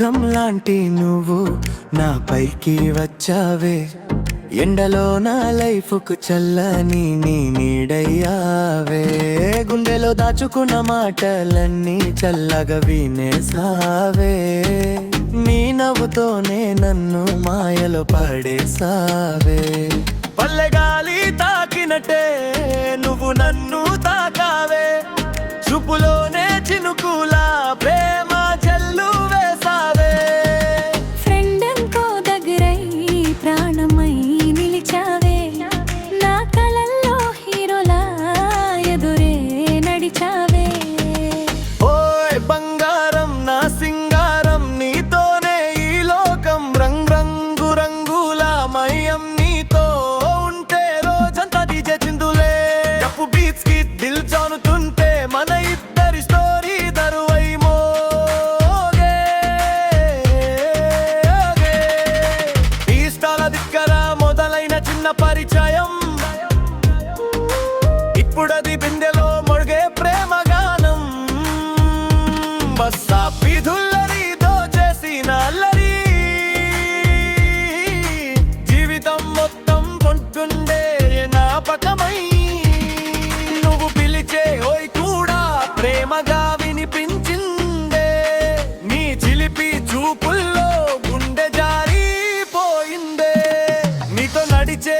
మేఘం లాంటి నువ్వు నా పైకి వచ్చావే, ఎండలో నా లైఫ్కు చల్లని నీ నీడయ్యావే. గుండెలో దాచుకున్న మాటలన్నీ చల్లగా వినేసావే, నీ నవ్వుతోనే నన్ను మాయలో పడేసావే. పల్లెగాలి తాకినట్టే నువ్వు నన్ను తాకావే, చూపులోనే చినుకులా ప్రేమ జల్లు వేసావే. ఫ్రెండ్ ఇంకో దగ్గరై ప్రాణమై నిలిచావే, నా కలల్లో హీరోలా ఎదురే నడిచావే. ఓయ్ బంగారం నా సింగారం, నీతోనే ఈ లోకం రంగు రంగుల మయం. నీతో ఉంటే రోజంతా డీజే చిందులే, డప్పు బీట్స్ కి దిల్ జానుతుంటే మన ఇద్దరి స్టోరీ దరువై మోగే. ఈ స్థల దిక్కర మొదలైన చిన్న పరిచయం, ఇప్పుడది బిందెలో మొడిగే ప్రేమ గానం. బస్సా వీధుల్లరి దోచేసిన అల్లరి, జీవితం మొత్తం కొంటుండే జ్ఞాపకమై. నువ్వు పిలిచే ఓయ్ కూడా ప్రేమగా వినిపించిందే, నీ చిలిపి చూపుల్లో గుండె జారిపోయిందే. నీతో నడిచే